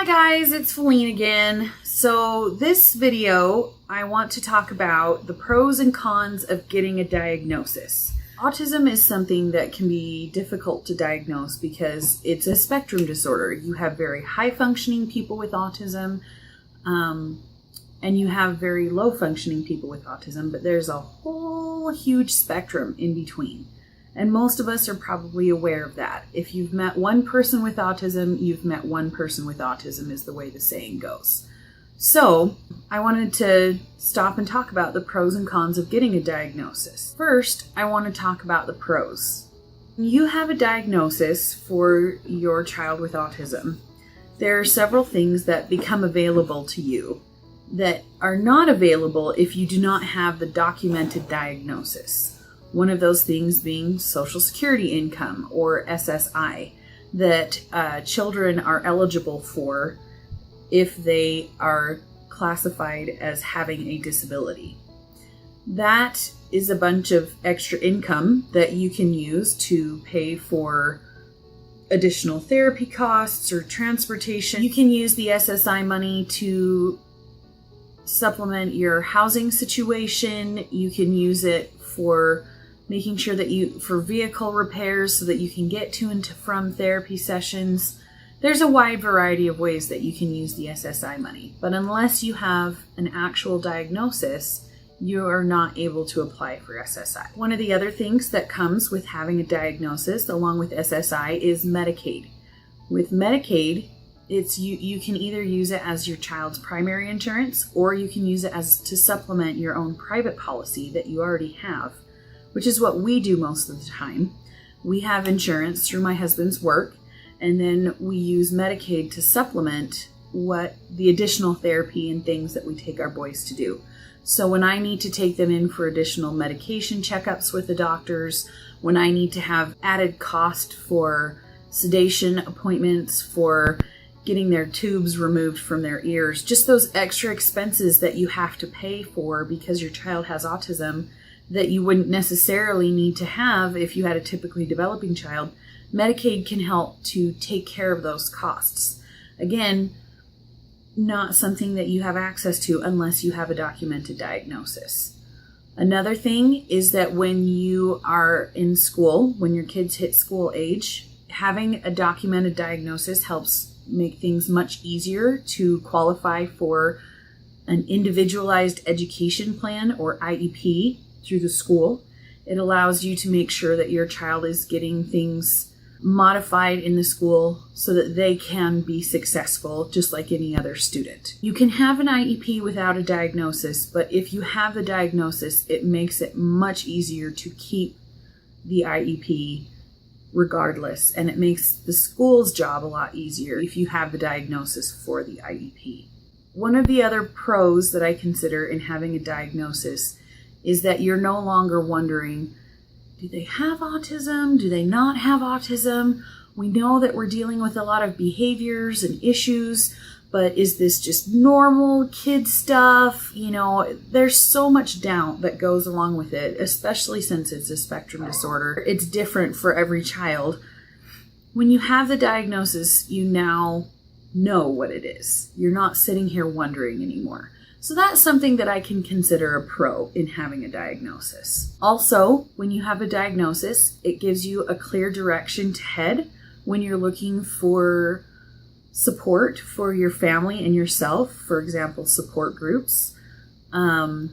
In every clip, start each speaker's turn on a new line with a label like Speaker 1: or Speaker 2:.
Speaker 1: Hi guys, it's Falene again. So this video, I want to talk about the pros and cons of getting a diagnosis. Autism is something that can be difficult to diagnose because it's a spectrum disorder. You have very high functioning people with autism, and you have very low functioning people with autism, but there's a whole huge spectrum in between. And most of us are probably aware of that. If you've met one person with autism, you've met one person with autism is the way the saying goes. So I wanted to stop and talk about the pros and cons of getting a diagnosis. First, I want to talk about the pros. When you have a diagnosis for your child with autism, there are several things that become available to you that are not available if you do not have the documented diagnosis. One of those things being Social Security income, or SSI, that children are eligible for if they are classified as having a disability. That is a bunch of extra income that you can use to pay for additional therapy costs or transportation. You can use the SSI money to supplement your housing situation. You can use it for making sure that for vehicle repairs so that you can get to and from therapy sessions. There's a wide variety of ways that you can use the SSI money, but unless you have an actual diagnosis, you are not able to apply for SSI. One of the other things that comes with having a diagnosis along with SSI is Medicaid. With Medicaid, you can either use it as your child's primary insurance, or you can use it to supplement your own private policy that you already have, which is what we do most of the time. We have insurance through my husband's work, and then we use Medicaid to supplement what the additional therapy and things that we take our boys to do. So when I need to take them in for additional medication checkups with the doctors, when I need to have added cost for sedation appointments, for getting their tubes removed from their ears, just those extra expenses that you have to pay for because your child has autism that you wouldn't necessarily need to have if you had a typically developing child, Medicaid can help to take care of those costs. Again, not something that you have access to unless you have a documented diagnosis. Another thing is that when you are in school, when your kids hit school age, having a documented diagnosis helps make things much easier to qualify for an individualized education plan, or IEP, through the school. It allows you to make sure that your child is getting things modified in the school so that they can be successful just like any other student. You can have an IEP without a diagnosis, but if you have the diagnosis, it makes it much easier to keep the IEP regardless, and it makes the school's job a lot easier if you have the diagnosis for the IEP. One of the other pros that I consider in having a diagnosis is that you're no longer wondering, do they have autism? Do they not have autism? We know that we're dealing with a lot of behaviors and issues, but is this just normal kid stuff? You know, there's so much doubt that goes along with it, especially since it's a spectrum disorder. It's different for every child. When you have the diagnosis, you now know what it is. You're not sitting here wondering anymore. So that's something that I can consider a pro in having a diagnosis. Also, when you have a diagnosis, it gives you a clear direction to head when you're looking for support for your family and yourself, for example, support groups. And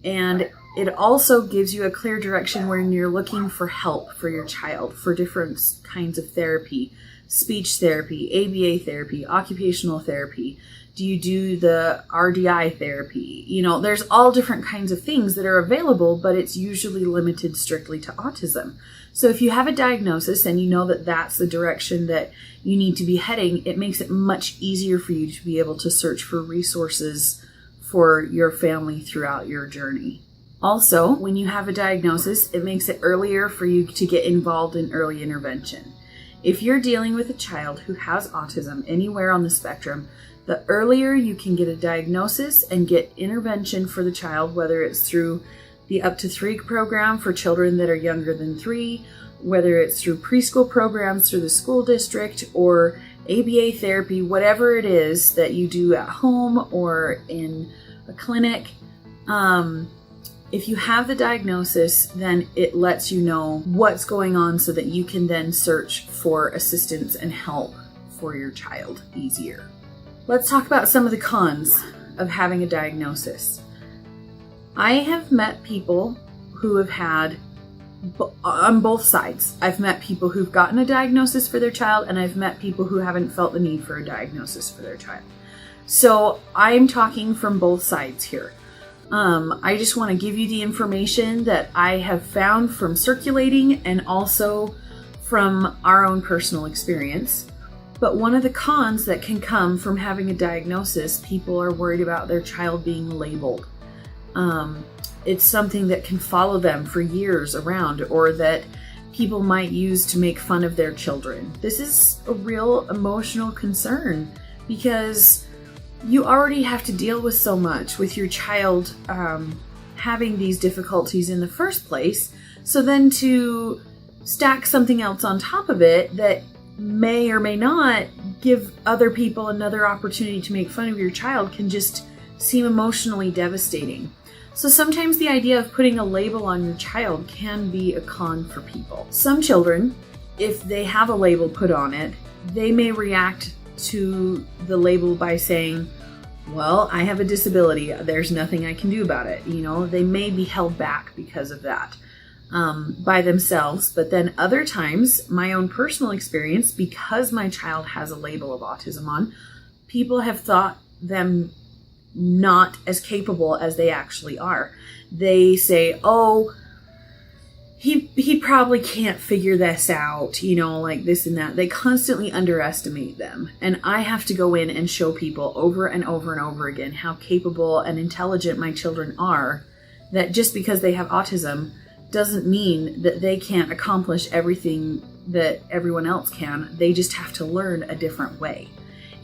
Speaker 1: it also gives you a clear direction when you're looking for help for your child, for different kinds of therapy, speech therapy, ABA therapy, occupational therapy. Do you do the RDI therapy? You know, there's all different kinds of things that are available, but it's usually limited strictly to autism. So if you have a diagnosis and you know that that's the direction that you need to be heading, it makes it much easier for you to be able to search for resources for your family throughout your journey. Also, when you have a diagnosis, it makes it earlier for you to get involved in early intervention. If you're dealing with a child who has autism anywhere on the spectrum, the earlier you can get a diagnosis and get intervention for the child, whether it's through the Up to 3 program for children that are younger than 3, whether it's through preschool programs through the school district or ABA therapy, whatever it is that you do at home or in a clinic. If you have the diagnosis, then it lets you know what's going on so that you can then search for assistance and help for your child easier. Let's talk about some of the cons of having a diagnosis. I have met people who have had, on both sides, I've met people who've gotten a diagnosis for their child, and I've met people who haven't felt the need for a diagnosis for their child. So I'm talking from both sides here. I just want to give you the information that I have found from circulating and also from our own personal experience. But one of the cons that can come from having a diagnosis, people are worried about their child being labeled. It's something that can follow them for years around, or that people might use to make fun of their children. This is a real emotional concern because you already have to deal with so much with your child having these difficulties in the first place. So then to stack something else on top of it that may or may not give other people another opportunity to make fun of your child can just seem emotionally devastating. So sometimes the idea of putting a label on your child can be a con for people. Some children, if they have a label put on it, they may react to the label by saying, well, I have a disability, there's nothing I can do about it. They may be held back because of that by themselves. But then other times, my own personal experience, because my child has a label of autism on, people have thought them not as capable as they actually are. They say, oh, he probably can't figure this out, like this and that. They constantly underestimate them. And I have to go in and show people over and over and over again how capable and intelligent my children are, that just because they have autism doesn't mean that they can't accomplish everything that everyone else can. They just have to learn a different way.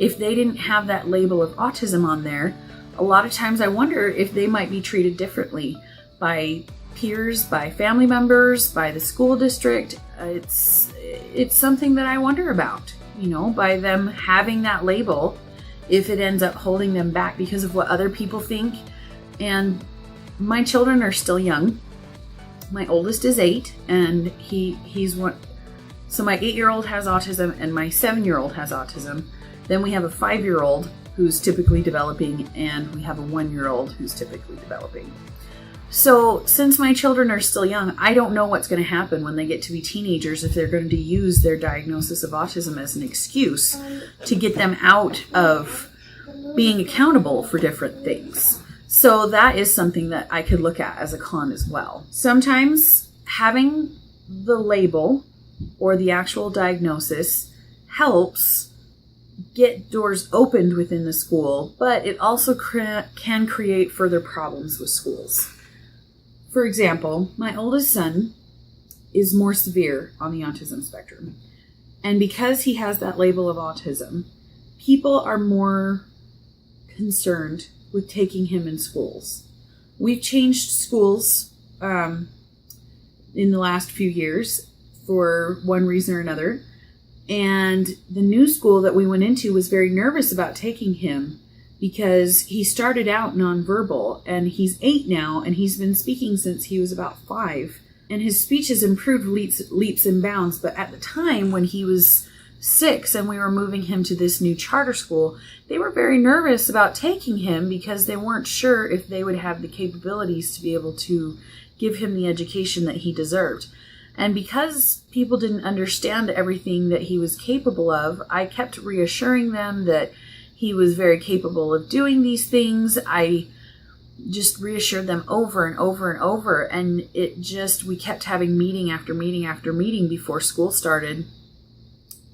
Speaker 1: If they didn't have that label of autism on there, a lot of times I wonder if they might be treated differently by peers, by family members, by the school district. It's something that I wonder about, by them having that label, if it ends up holding them back because of what other people think. And my children are still young. My oldest is 8, and he's one. So my 8-year-old has autism and my 7-year-old has autism. Then we have a 5-year-old who's typically developing, and we have a 1-year-old who's typically developing. So since my children are still young, I don't know what's going to happen when they get to be teenagers, if they're going to use their diagnosis of autism as an excuse to get them out of being accountable for different things. So that is something that I could look at as a con as well. Sometimes having the label or the actual diagnosis helps get doors opened within the school, but it also can create further problems with schools. For example, my oldest son is more severe on the autism spectrum. And because he has that label of autism, people are more concerned with taking him in schools. We've changed schools in the last few years for one reason or another. And the new school that we went into was very nervous about taking him because he started out nonverbal, and he's 8 now, and he's been speaking since he was about 5. And his speech has improved leaps and bounds. But at the time when he was 6 and we were moving him to this new charter school, they were very nervous about taking him because they weren't sure if they would have the capabilities to be able to give him the education that he deserved. And because people didn't understand everything that he was capable of, I kept reassuring them that he was very capable of doing these things. I just reassured them over and over and over. And we kept having meeting after meeting after meeting before school started.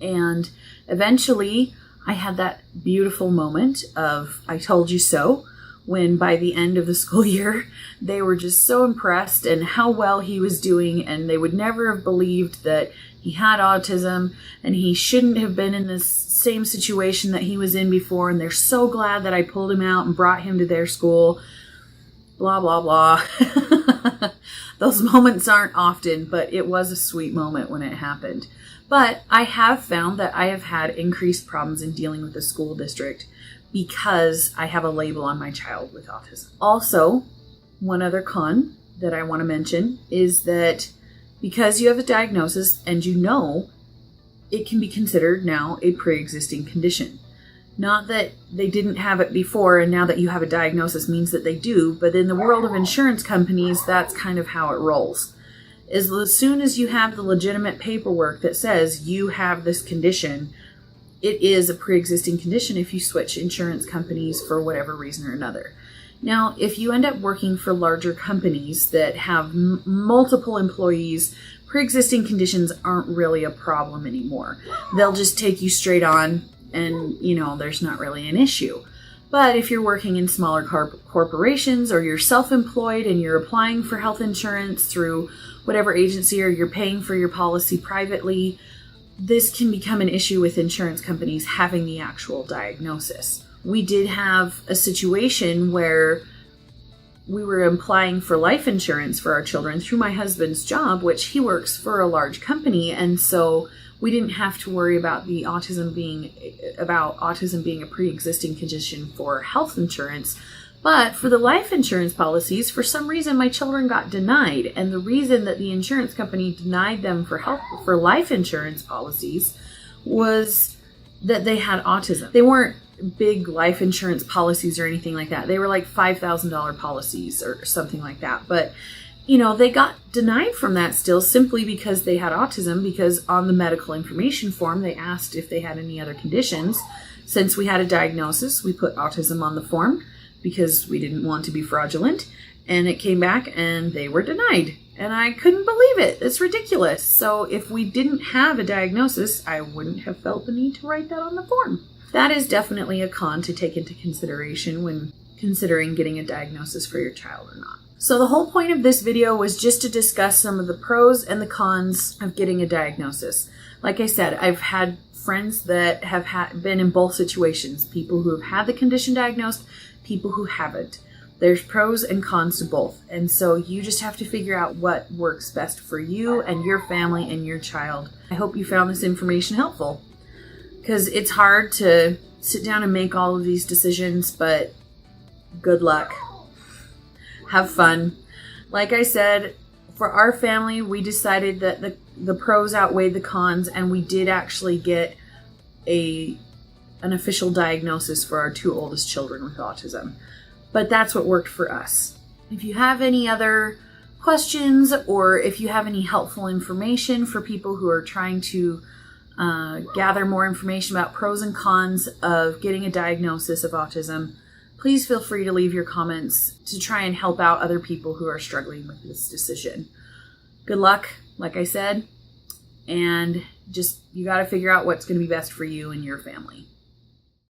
Speaker 1: And eventually I had that beautiful moment of I told you so, when by the end of the school year, they were just so impressed and how well he was doing, and they would never have believed that he had autism and he shouldn't have been in this same situation that he was in before, and they're so glad that I pulled him out and brought him to their school, blah, blah, blah. Those moments aren't often, but it was a sweet moment when it happened. But I have found that I have had increased problems in dealing with the school district because I have a label on my child with autism. Also, one other con that I want to mention is that because you have a diagnosis and you know, it can be considered now a pre-existing condition. Not that they didn't have it before and now that you have a diagnosis means that they do, but in the world of insurance companies, that's kind of how it rolls. As soon as you have the legitimate paperwork that says you have this condition, it is a pre-existing condition if you switch insurance companies for whatever reason or another. Now, if you end up working for larger companies that have multiple employees, pre-existing conditions aren't really a problem anymore. They'll just take you straight on and, there's not really an issue. But if you're working in smaller corporations or you're self-employed and you're applying for health insurance through whatever agency or you're paying for your policy privately, this can become an issue with insurance companies having the actual diagnosis. We did have a situation where we were applying for life insurance for our children through my husband's job, which he works for a large company, and so we didn't have to worry about autism being a pre-existing condition for health insurance. But for the life insurance policies, for some reason my children got denied, and the reason that the insurance company denied them for life insurance policies was that they had autism. They weren't big life insurance policies or anything like that. They were like $5,000 policies or something like that. But they got denied from that still simply because they had autism, because on the medical information form, they asked if they had any other conditions. Since we had a diagnosis, we put autism on the form because we didn't want to be fraudulent, and it came back and they were denied. And I couldn't believe it. It's ridiculous. So if we didn't have a diagnosis, I wouldn't have felt the need to write that on the form. That is definitely a con to take into consideration when considering getting a diagnosis for your child or not. So the whole point of this video was just to discuss some of the pros and the cons of getting a diagnosis. Like I said, I've had friends that have been in both situations. People who have had the condition diagnosed, people who haven't. There's pros and cons to both. And so you just have to figure out what works best for you and your family and your child. I hope you found this information helpful, because it's hard to sit down and make all of these decisions, but good luck. Have fun. Like I said, for our family, we decided that the pros outweighed the cons, and we did actually get an official diagnosis for our two oldest children with autism. But that's what worked for us. If you have any other questions, or if you have any helpful information for people who are trying to gather more information about pros and cons of getting a diagnosis of autism, please feel free to leave your comments to try and help out other people who are struggling with this decision. Good luck, like I said, and just you got to figure out what's going to be best for you and your family.